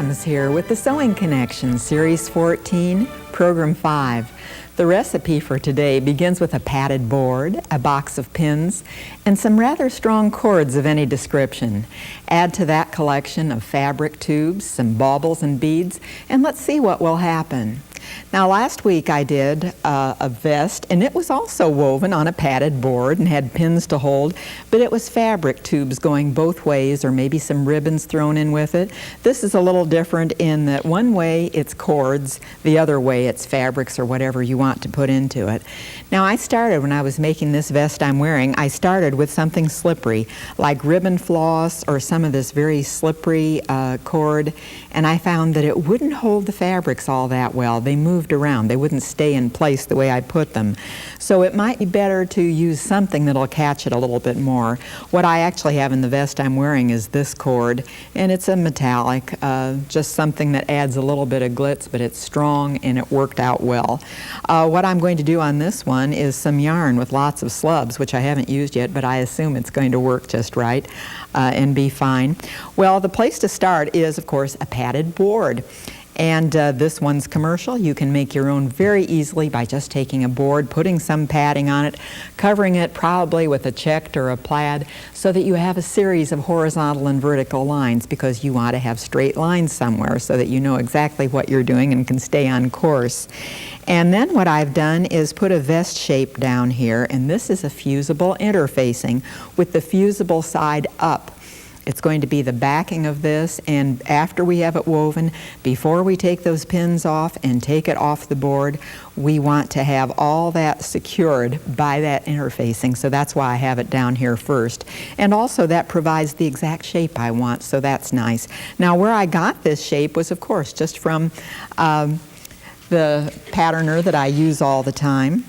Adams here with the Sewing Connection, Series 14, Program 5. The recipe for today begins with a padded board, a box of pins, and some rather strong cords of any description. Add to that collection of fabric tubes, some baubles and beads, and let's see what will happen. Now last week I did a vest, and it was also woven on a padded board and had pins to hold, but it was fabric tubes going both ways, or maybe some ribbons thrown in with it. This is a little different in that one way it's cords, the other way it's fabrics or whatever you want to put into it. Now I started, when I was making this vest I'm wearing, I started with something slippery, like ribbon floss or some of this very slippery cord, and I found that it wouldn't hold the fabrics all that well. They moved around. They wouldn't stay in place the way I put them. So it might be better to use something that'll catch it a little bit more. What I actually have in the vest I'm wearing is this cord, and it's a metallic, just something that adds a little bit of glitz, but it's strong and it worked out well. What I'm going to do on this one is some yarn with lots of slubs, which I haven't used yet, but I assume it's going to work just right and be fine. Well, the place to start is, of course, a padded board. And this one's commercial. You can make your own very easily by just taking a board, putting some padding on it, covering it probably with a checked or a plaid so that you have a series of horizontal and vertical lines, because you want to have straight lines somewhere so that you know exactly what you're doing and can stay on course. And then what I've done is put a vest shape down here, and this is a fusible interfacing with the fusible side up. It's going to be the backing of this, and after we have it woven, before we take those pins off and take it off the board, we want to have all that secured by that interfacing, so that's why I have it down here first. And also that provides the exact shape I want, so that's nice. Now where I got this shape was, of course, just from the patterner that I use all the time.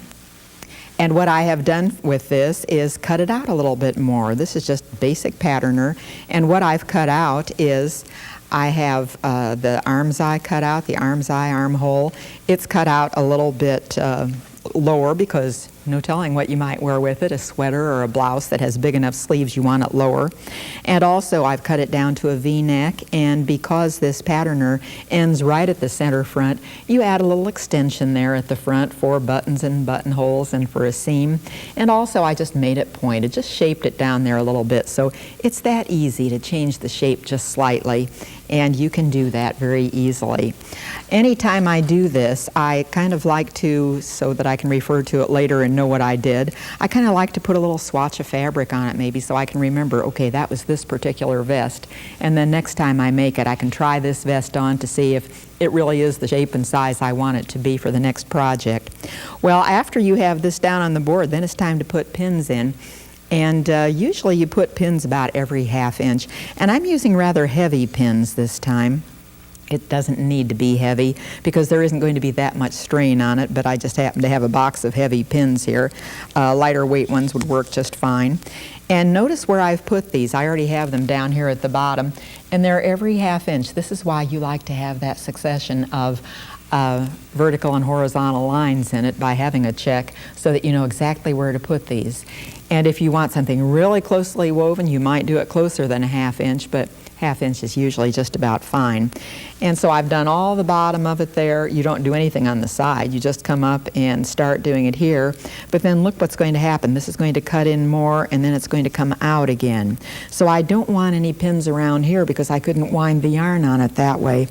And what I have done with this is cut it out a little bit more. This is just basic patterner, and what I've cut out is I have the arm's eye cut out, the arm's eye armhole. It's cut out a little bit lower, because no telling what you might wear with it, a sweater or a blouse that has big enough sleeves, you want it lower. And also I've cut it down to a V-neck, and because this patterner ends right at the center front, you add a little extension there at the front for buttons and buttonholes and for a seam. And also I just made it pointed, just shaped it down there a little bit, so it's that easy to change the shape just slightly, and you can do that very easily. Anytime I do this, I kind of like to, so that I can refer to it later and know what I did, I kind of like to put a little swatch of fabric on it maybe, so I can remember, okay, that was this particular vest, and then next time I make it I can try this vest on to see if it really is the shape and size I want it to be for the next project. Well, after you have this down on the board, then it's time to put pins in. And usually you put pins about every ½ inch, and I'm using rather heavy pins this time. It doesn't need to be heavy because there isn't going to be that much strain on it, but I just happen to have a box of heavy pins here. Lighter weight ones would work just fine. And notice where I've put these. I already have them down here at the bottom, and they're every ½ inch. This is why you like to have that succession of vertical and horizontal lines in it by having a check, so that you know exactly where to put these. And if you want something really closely woven, you might do it closer than a ½ inch, but ½ inch is usually just about fine. And so I've done all the bottom of it there. You don't do anything on the side. You just come up and start doing it here. But then look what's going to happen. This is going to cut in more, and then it's going to come out again. So I don't want any pins around here because I couldn't wind the yarn on it that way.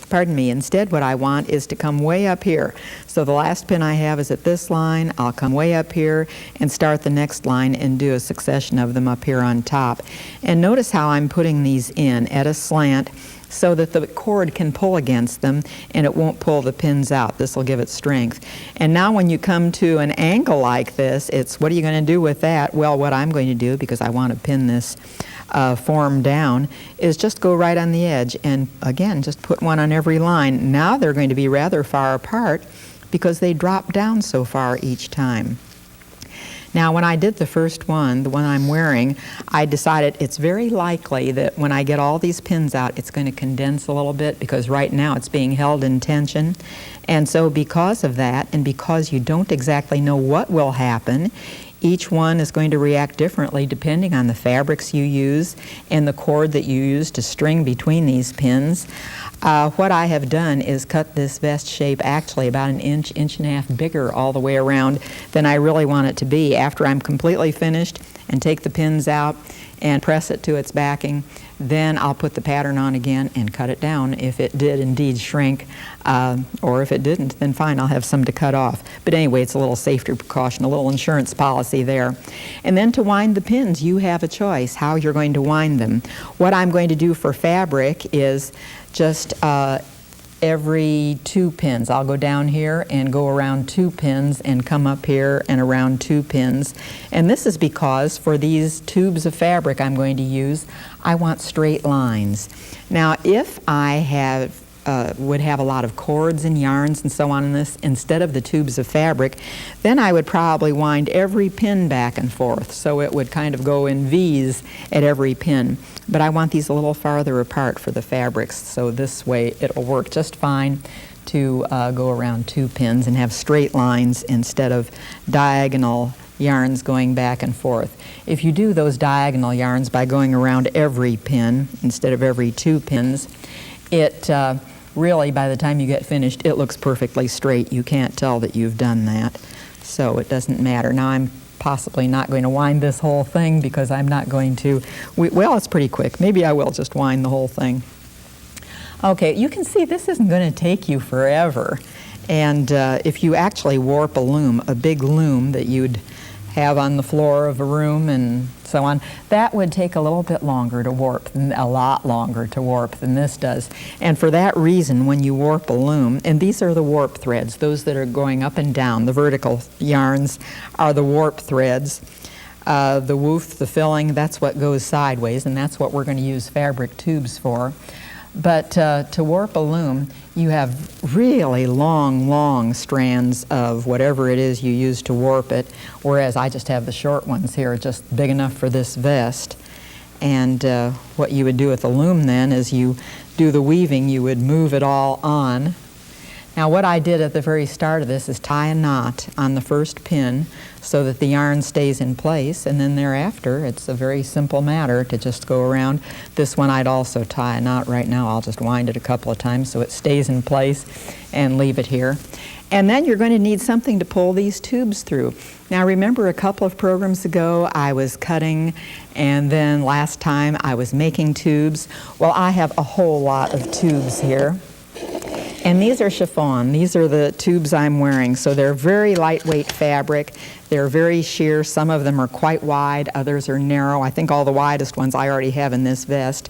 Pardon me. Instead, what I want is to come way up here. So the last pin I have is at this line. I'll come way up here and start the next line and do a succession of them up here on top. And notice how I'm putting these in at a slant so that the cord can pull against them and it won't pull the pins out. This will give it strength. And now when you come to an angle like this, it's what are you going to do with that? Well, what I'm going to do, because I want to pin this form down, is just go right on the edge, and again just put one on every line. Now they're going to be rather far apart because they drop down so far each time. Now when I did the first one, the one I'm wearing, I decided it's very likely that when I get all these pins out it's going to condense a little bit, because right now it's being held in tension. And so because of that, and because you don't exactly know what will happen, Each one is going to react differently depending on the fabrics you use and the cord that you use to string between these pins. What I have done is cut this vest shape actually about an inch, inch and a half bigger all the way around than I really want it to be. After I'm completely finished and take the pins out and press it to its backing, then I'll put the pattern on again and cut it down if it did indeed shrink, or if it didn't, then fine, I'll have some to cut off. But anyway, it's a little safety precaution, a little insurance policy there. And then to wind the pins, you have a choice how you're going to wind them. What I'm going to do for fabric is just every 2 pins. I'll go down here and go around 2 pins and come up here and around 2 pins. And this is because for these tubes of fabric I'm going to use, I want straight lines. Now, if I would have a lot of cords and yarns and so on in this instead of the tubes of fabric, then I would probably wind every pin back and forth, so it would kind of go in V's at every pin. But I want these a little farther apart for the fabrics, so this way it'll work just fine to go around 2 pins and have straight lines instead of diagonal yarns going back and forth. If you do those diagonal yarns by going around every pin instead of every 2 pins, it really, by the time you get finished, it looks perfectly straight. You can't tell that you've done that, so it doesn't matter. Now, I'm possibly not going to wind this whole thing because I'm not going to, well, it's pretty quick. Maybe I will just wind the whole thing. Okay, you can see this isn't going to take you forever. And if you actually warp a loom, a big loom that you'd have on the floor of a room and so on, that would take a little bit longer to warp, a lot longer to warp than this does. And for that reason, when you warp a loom, and these are the warp threads, those that are going up and down, the vertical yarns are the warp threads. The woof, the filling, that's what goes sideways, and that's what we're going to use fabric tubes for. But to warp a loom, you have really long, long strands of whatever it is you use to warp it, whereas I just have the short ones here, just big enough for this vest. And what you would do with the loom then is you do the weaving, you would move it all on. Now, what I did at the very start of this is tie a knot on the first pin so that the yarn stays in place, and then thereafter it's a very simple matter to just go around. This one I'd also tie a knot right now. I'll just wind it a couple of times so it stays in place and leave it here. And then you're going to need something to pull these tubes through. Now, remember a couple of programs ago I was cutting, and then last time I was making tubes. Well, I have a whole lot of tubes here. And these are chiffon. These are the tubes I'm wearing. So they're very lightweight fabric. They're very sheer. Some of them are quite wide. Others are narrow. I think all the widest ones I already have in this vest.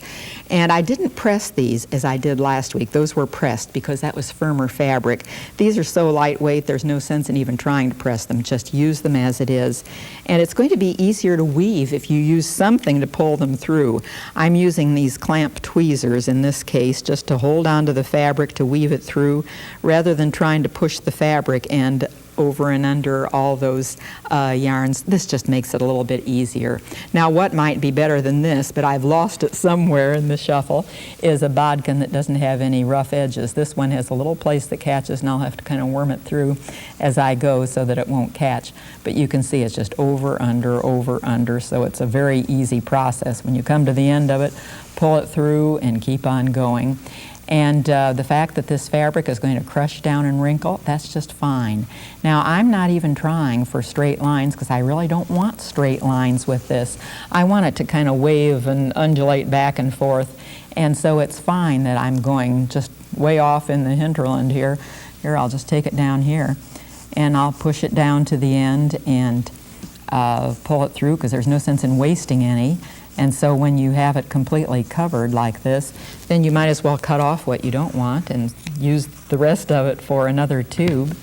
And I didn't press these as I did last week. Those were pressed because that was firmer fabric. These are so lightweight, there's no sense in even trying to press them. Just use them as it is. And it's going to be easier to weave if you use something to pull them through. I'm using these clamp tweezers in this case just to hold onto the fabric to weave it through rather than trying to push the fabric and over and under all those yarns. This just makes it a little bit easier. Now, what might be better than this, but I've lost it somewhere in the shuffle, is a bodkin that doesn't have any rough edges. This one has a little place that catches, and I'll have to kind of worm it through as I go so that it won't catch. But you can see it's just over, under, so it's a very easy process. When you come to the end of it, pull it through and keep on going. And the fact that this fabric is going to crush down and wrinkle, that's just fine. Now, I'm not even trying for straight lines because I really don't want straight lines with this. I want it to kind of wave and undulate back and forth. And so it's fine that I'm going just way off in the hinterland here. Here, I'll just take it down here. And I'll push it down to the end and pull it through because there's no sense in wasting any. And so when you have it completely covered like this, then you might as well cut off what you don't want and use the rest of it for another tube.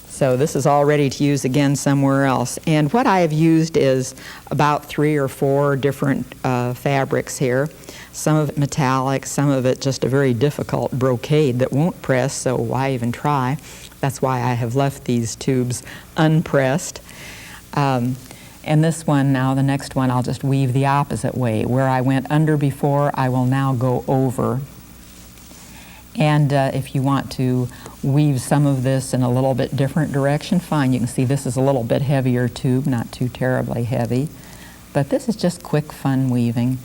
So this is all ready to use again somewhere else. And what I have used is about 3 or 4 different fabrics here. Some of it metallic, some of it just a very difficult brocade that won't press, so why even try? That's why I have left these tubes unpressed. And this one now, the next one, I'll just weave the opposite way. Where I went under before, I will now go over. And if you want to weave some of this in a little bit different direction, fine. You can see this is a little bit heavier tube, not too terribly heavy. But this is just quick, fun weaving.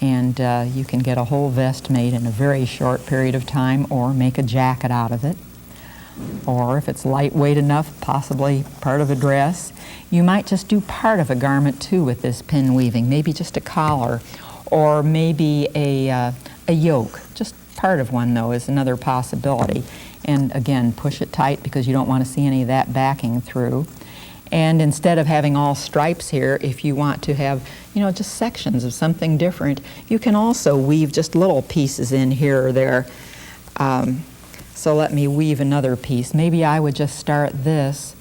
And you can get a whole vest made in a very short period of time, or make a jacket out of it. Or if it's lightweight enough, possibly part of a dress. You might just do part of a garment too with this pin weaving, maybe just a collar, or maybe a yoke. Just part of one, though, is another possibility. And again, push it tight because you don't want to see any of that backing through. And instead of having all stripes here, if you want to have, you know, just sections of something different, you can also weave just little pieces in here or there. So let me weave another piece. Maybe I would just start this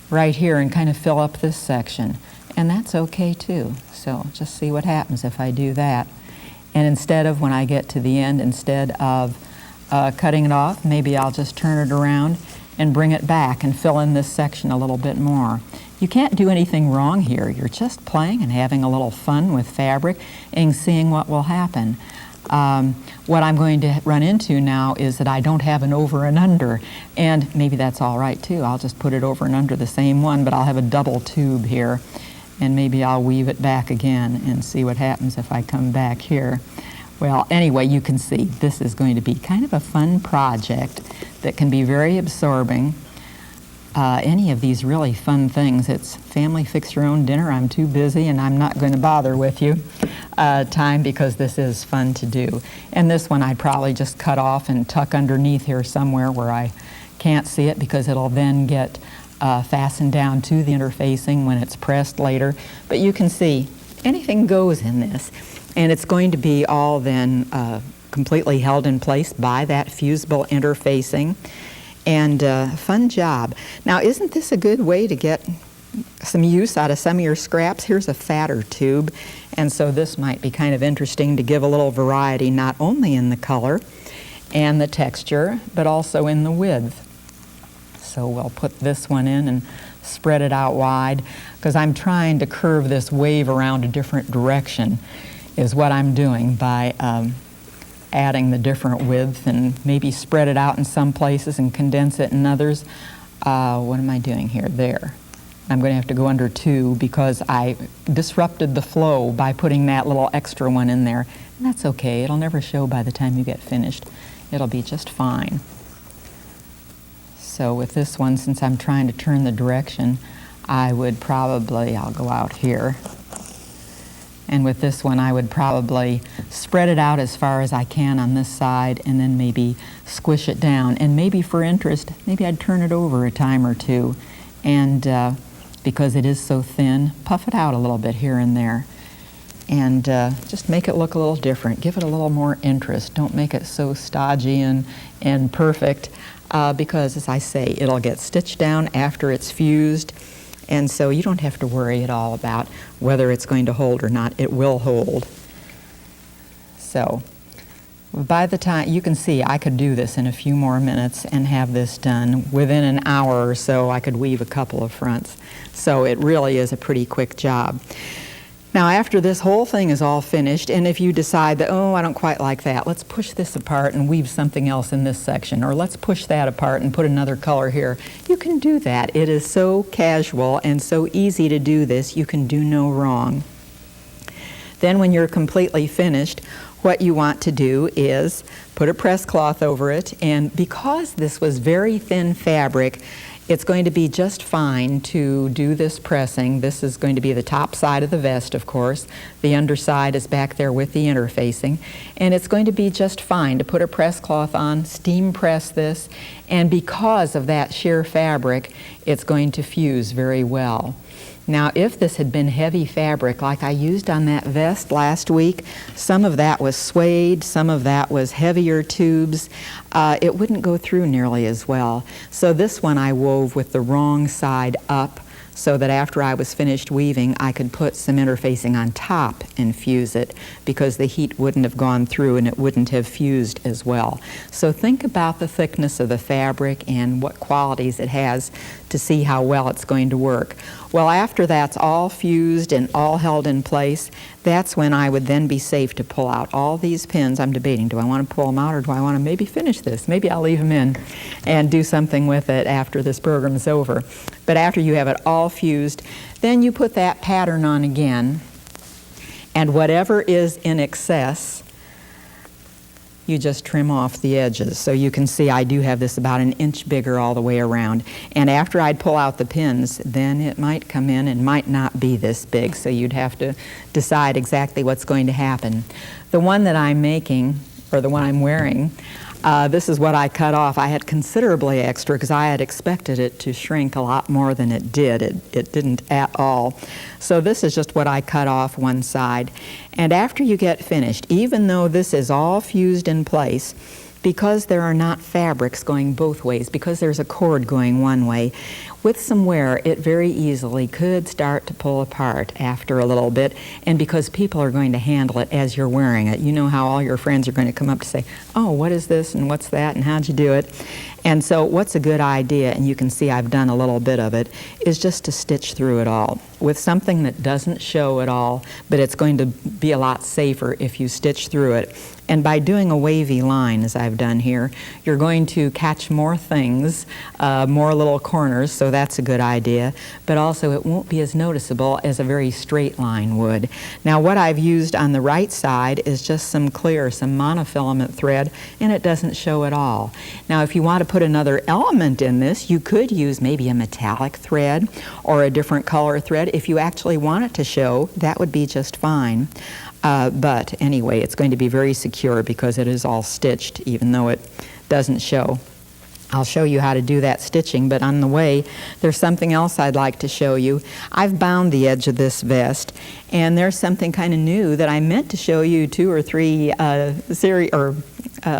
right here and kind of fill up this section. And that's okay too. So just see what happens if I do that. And instead of, when I get to the end, instead of cutting it off, maybe I'll just turn it around and bring it back and fill in this section a little bit more. You can't do anything wrong here. You're just playing and having a little fun with fabric and seeing what will happen. What I'm going to run into now is that I don't have an over and under, and maybe that's all right too. I'll just put it over and under the same one, but I'll have a double tube here, and maybe I'll weave it back again and see what happens if I come back here. Well, anyway, you can see this is going to be kind of a fun project that can be very absorbing. Any of these really fun things. It's family fix your own dinner. I'm too busy and I'm not going to bother with you time, because this is fun to do. And this one I'd probably just cut off and tuck underneath here somewhere where I can't see it, because it'll then get fastened down to the interfacing when it's pressed later. But you can see anything goes in this, and it's going to be all then completely held in place by that fusible interfacing. And fun job. Now, isn't this a good way to get some use out of some of your scraps? Here's a fatter tube, and so this might be kind of interesting to give a little variety, not only in the color and the texture, but also in the width. So we'll put this one in and spread it out wide, because I'm trying to curve this wave around a different direction, is what I'm doing by adding the different width, and maybe spread it out in some places and condense it in others. What am I doing here? There. I'm going to have to go under 2 because I disrupted the flow by putting that little extra one in there. And that's okay. It'll never show by the time you get finished. It'll be just fine. So with this one, since I'm trying to turn the direction, I would probably, I'll go out here. And with this one, I would probably spread it out as far as I can on this side, and then maybe squish it down. And maybe for interest, maybe I'd turn it over a time or two. And because it is so thin, puff it out a little bit here and there. And just make it look a little different. Give it a little more interest. Don't make it so stodgy and perfect, because, as I say, it'll get stitched down after it's fused. And so you don't have to worry at all about whether it's going to hold or not. It will hold. So by the time, you can see I could do this in a few more minutes and have this done. Within an hour or so, I could weave a couple of fronts. So it really is a pretty quick job. Now, after this whole thing is all finished, and if you decide that, oh, I don't quite like that, let's push this apart and weave something else in this section, or let's push that apart and put another color here, you can do that. It is so casual and so easy to do this, you can do no wrong. Then when you're completely finished, what you want to do is put a press cloth over it, and because this was very thin fabric, it's going to be just fine to do this pressing. This is going to be the top side of the vest, of course. The underside is back there with the interfacing. And it's going to be just fine to put a press cloth on, steam press this, and because of that sheer fabric, it's going to fuse very well. Now, if this had been heavy fabric like I used on that vest last week, some of that was suede, some of that was heavier tubes, it wouldn't go through nearly as well. So this one I wove with the wrong side up, so that after I was finished weaving, I could put some interfacing on top and fuse it, because the heat wouldn't have gone through and it wouldn't have fused as well. So think about the thickness of the fabric and what qualities it has to see how well it's going to work. Well, after that's all fused and all held in place, that's when I would then be safe to pull out all these pins. I'm debating, do I want to pull them out or do I want to maybe finish this? Maybe I'll leave them in and do something with it after this program is over. But after you have it all fused, then you put that pattern on again, and whatever is in excess, you just trim off the edges. So you can see I do have this about an inch bigger all the way around. And after I'd pull out the pins, then it might come in and might not be this big. So you'd have to decide exactly what's going to happen. The one that I'm making, or the one I'm wearing, this is what I cut off. I had considerably extra because I had expected it to shrink a lot more than it did. It didn't at all. So this is just what I cut off one side. And after you get finished, even though this is all fused in place, because there are not fabrics going both ways, because there's a cord going one way, with some wear it very easily could start to pull apart after a little bit, and because people are going to handle it as you're wearing it. You know how all your friends are going to come up to say, oh, what is this and what's that and how'd you do it? And so what's a good idea, and you can see I've done a little bit of it, is just to stitch through it all with something that doesn't show at all, but it's going to be a lot safer if you stitch through it. And by doing a wavy line, as I've done here, you're going to catch more things, more little corners, so that's a good idea, but also it won't be as noticeable as a very straight line would. Now what I've used on the right side is just some clear, some monofilament thread, and it doesn't show at all. Now if you want to put another element in this, you could use maybe a metallic thread or a different color thread. If you actually want it to show, that would be just fine. But anyway, it's going to be very secure because it is all stitched, even though it doesn't show. I'll show you how to do that stitching, but on the way, there's something else I'd like to show you. I've bound the edge of this vest, and there's something kind of new that I meant to show you 2 or 3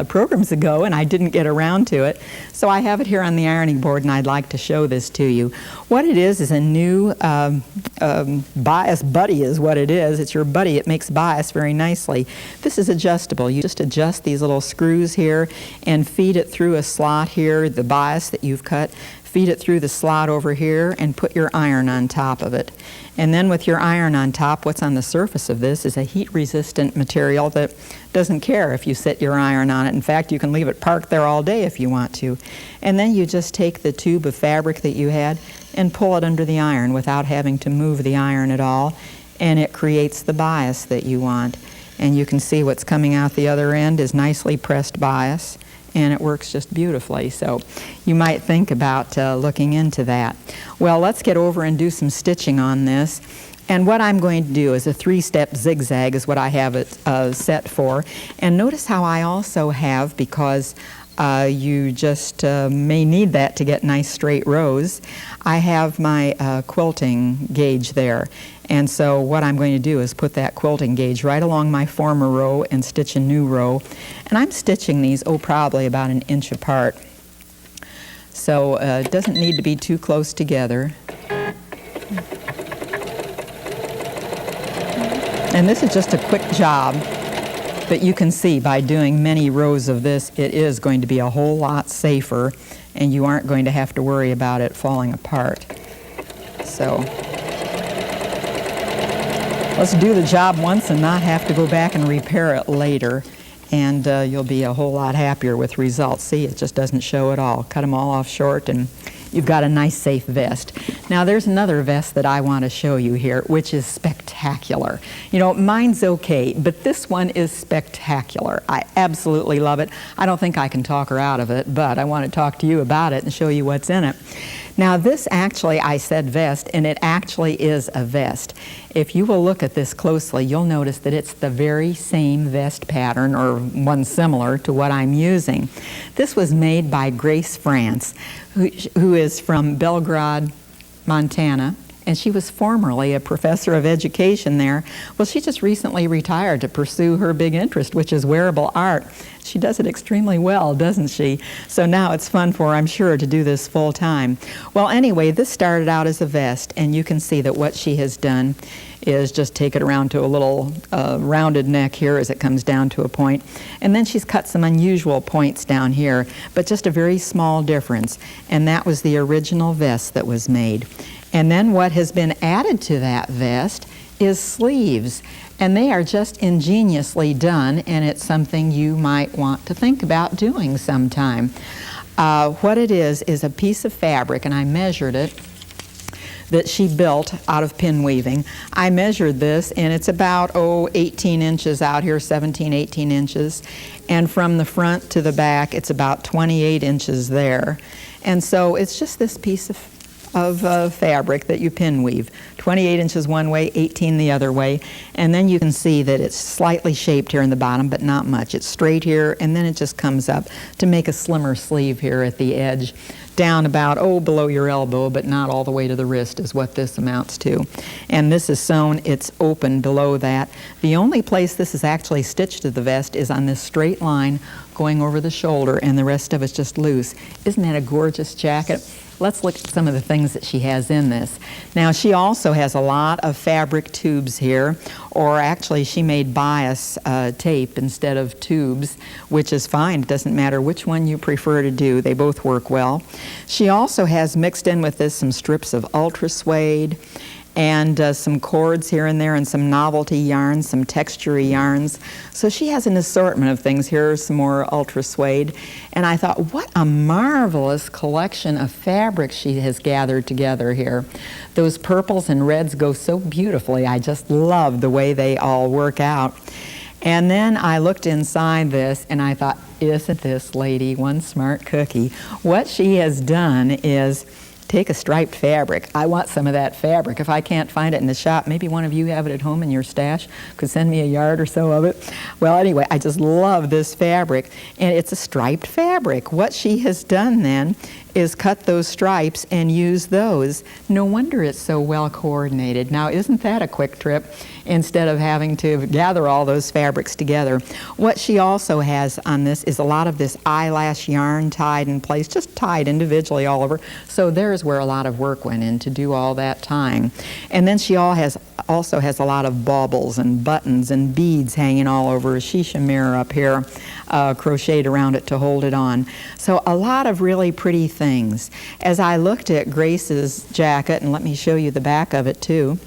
programs ago, and I didn't get around to it. So I have it here on the ironing board, and I'd like to show this to you. What it is a new bias buddy is what it is. It's your buddy. It makes bias very nicely. This is adjustable. You just adjust these little screws here and feed it through a slot here, the bias that you've cut. Feed it through the slot over here and put your iron on top of it. And then with your iron on top, what's on the surface of this is a heat-resistant material that doesn't care if you set your iron on it. In fact, you can leave it parked there all day if you want to. And then you just take the tube of fabric that you had and pull it under the iron without having to move the iron at all, and it creates the bias that you want. And you can see what's coming out the other end is nicely pressed bias, and it works just beautifully. So you might think about looking into that. Well, let's get over and do some stitching on this. And what I'm going to do is a 3-step zigzag is what I have it set for. And notice how I also have, because you just may need that to get nice straight rows, I have my quilting gauge there. And so what I'm going to do is put that quilting gauge right along my former row and stitch a new row. And I'm stitching these, probably about an inch apart. So it doesn't need to be too close together. And this is just a quick job, but you can see by doing many rows of this, it is going to be a whole lot safer, and you aren't going to have to worry about it falling apart. So let's do the job once and not have to go back and repair it later, and you'll be a whole lot happier with results. See, it just doesn't show at all. Cut them all off short, and you've got a nice, safe vest. Now, there's another vest that I want to show you here, which is spectacular. You know, mine's okay, but this one is spectacular. I absolutely love it. I don't think I can talk her out of it, but I want to talk to you about it and show you what's in it. Now, this actually, I said vest, and it actually is a vest. If you will look at this closely, you'll notice that it's the very same vest pattern, or one similar to what I'm using. This was made by Grace France, who is from Belgrade, Montana, and she was formerly a professor of education there. Well, she just recently retired to pursue her big interest, which is wearable art. She does it extremely well, doesn't she? So now it's fun for her, I'm sure, to do this full time. Well, anyway, this started out as a vest, and you can see that what she has done is just take it around to a little rounded neck here as it comes down to a point. And then she's cut some unusual points down here, but just a very small difference. And that was the original vest that was made. And then what has been added to that vest is sleeves. And they are just ingeniously done, and it's something you might want to think about doing sometime. What it is a piece of fabric, and I measured it, that she built out of pin weaving. I measured this, and it's about 18 inches out here, 17, 18 inches. And from the front to the back, it's about 28 inches there. And so it's just this piece of fabric that you pin weave. 28 inches one way, 18 the other way, and then you can see that it's slightly shaped here in the bottom, but not much. It's straight here, and then it just comes up to make a slimmer sleeve here at the edge, down about, below your elbow, but not all the way to the wrist is what this amounts to. And this is sewn, it's open below that. The only place this is actually stitched to the vest is on this straight line going over the shoulder, and the rest of it's just loose. Isn't that a gorgeous jacket? Let's look at some of the things that she has in this. Now, she also has a lot of fabric tubes here, or actually she made bias tape instead of tubes, which is fine. It doesn't matter which one you prefer to do. They both work well. She also has mixed in with this some strips of ultra suede, and some cords here and there, and some novelty yarns, some texture-y yarns. So she has an assortment of things. Here's some more ultra suede. And I thought, what a marvelous collection of fabric she has gathered together here. Those purples and reds go so beautifully. I just love the way they all work out. And then I looked inside this, and I thought, isn't this lady one smart cookie? What she has done is take a striped fabric. I want some of that fabric. If I can't find it in the shop, maybe one of you have it at home in your stash, could send me a yard or so of it. Well, anyway, I just love this fabric, and it's a striped fabric. What she has done then is cut those stripes and use those. No wonder it's so well coordinated. Now, isn't that a quick trip? Instead of having to gather all those fabrics together. What she also has on this is a lot of this eyelash yarn tied in place, just tied individually all over. So there's where a lot of work went in to do all that tying. And then she also has a lot of baubles and buttons and beads hanging all over a shisha mirror up here, crocheted around it to hold it on. So a lot of really pretty things. As I looked at Grace's jacket, and let me show you the back of it too,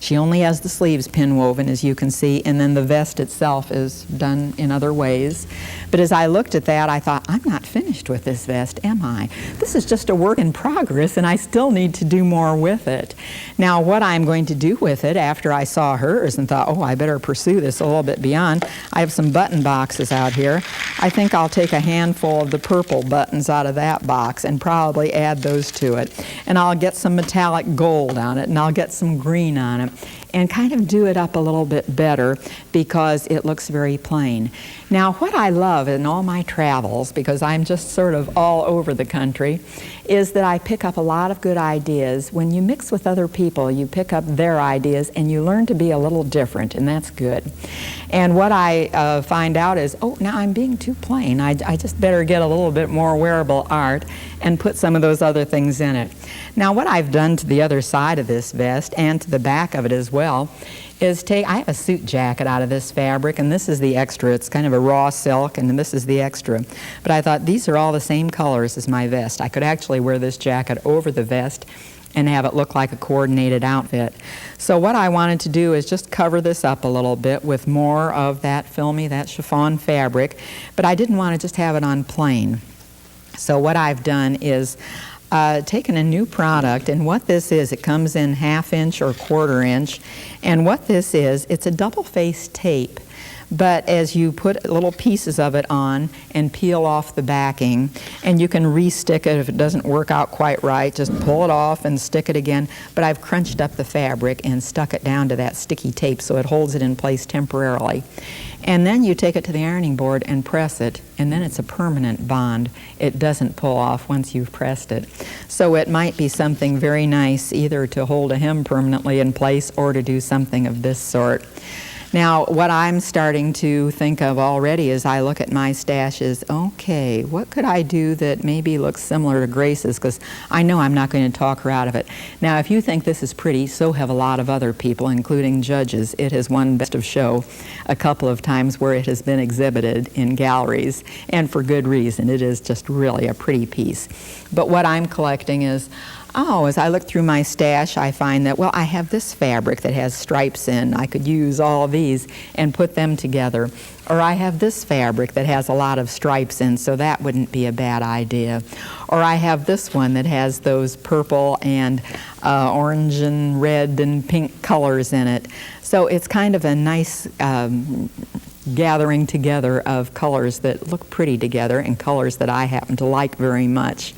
she only has the sleeves pin woven, as you can see, and then the vest itself is done in other ways. But as I looked at that, I thought, I'm not finished with this vest, am I? This is just a work in progress, and I still need to do more with it. Now, what I'm going to do with it after I saw hers and thought, I better pursue this a little bit beyond, I have some button boxes out here. I think I'll take a handful of the purple buttons out of that box and probably add those to it. And I'll get some metallic gold on it, and I'll get some green on it, and kind of do it up a little bit better because it looks very plain. Now, what I love in all my travels, because I'm just sort of all over the country, is that I pick up a lot of good ideas. When you mix with other people, you pick up their ideas and you learn to be a little different, and that's good. And what I find out is, now I'm being too plain. I just better get a little bit more wearable art and put some of those other things in it. Now, what I've done to the other side of this vest and to the back of it as well is I have a suit jacket out of this fabric, and this is the extra. It's kind of a raw silk, and this is the extra. But I thought these are all the same colors as my vest. I could actually wear this jacket over the vest and have it look like a coordinated outfit. So what I wanted to do is just cover this up a little bit with more of that that chiffon fabric, but I didn't want to just have it on plain. So what I've done is taken a new product, and what this is, it comes in 1/2 inch or 1/4 inch, and what this is, it's a double-faced tape. But as you put little pieces of it on and peel off the backing, and you can re-stick it if it doesn't work out quite right, just pull it off and stick it again. But I've crunched up the fabric and stuck it down to that sticky tape so it holds it in place temporarily. And then you take it to the ironing board and press it, and then it's a permanent bond. It doesn't pull off once you've pressed it. So it might be something very nice either to hold a hem permanently in place or to do something of this sort. Now, what I'm starting to think of already as I look at my stash is, okay, what could I do that maybe looks similar to Grace's? Because I know I'm not going to talk her out of it. Now, if you think this is pretty, so have a lot of other people, including judges. It has won Best of Show a couple of times where it has been exhibited in galleries, and for good reason. It is just really a pretty piece. But what I'm collecting is, as I look through my stash, I find that, well, I have this fabric that has stripes in. I could use all of these and put them together. Or I have this fabric that has a lot of stripes in, so that wouldn't be a bad idea. Or I have this one that has those purple and orange and red and pink colors in it. So it's kind of a nice gathering together of colors that look pretty together and colors that I happen to like very much.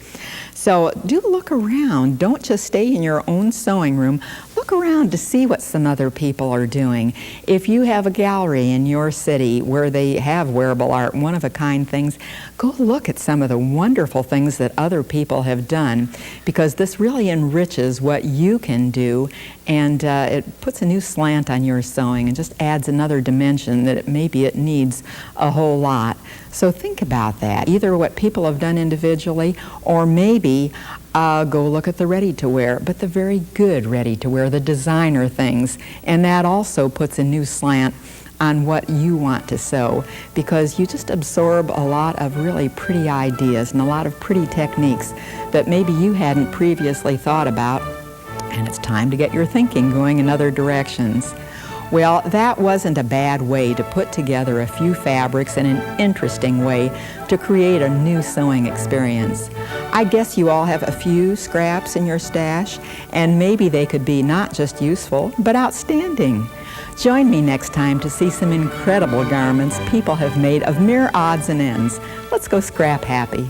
So do look around. Don't just stay in your own sewing room. Look around to see what some other people are doing. If you have a gallery in your city where they have wearable art, one-of-a-kind things, go look at some of the wonderful things that other people have done, because this really enriches what you can do, and it puts a new slant on your sewing and just adds another dimension that maybe it needs a whole lot. So think about that, either what people have done individually, or maybe go look at the ready-to-wear, but the very good ready-to-wear, the designer things, and that also puts a new slant on what you want to sew, because you just absorb a lot of really pretty ideas and a lot of pretty techniques that maybe you hadn't previously thought about, and it's time to get your thinking going in other directions. Well, that wasn't a bad way to put together a few fabrics in an interesting way to create a new sewing experience. I guess you all have a few scraps in your stash, and maybe they could be not just useful, but outstanding. Join me next time to see some incredible garments people have made of mere odds and ends. Let's go scrap happy.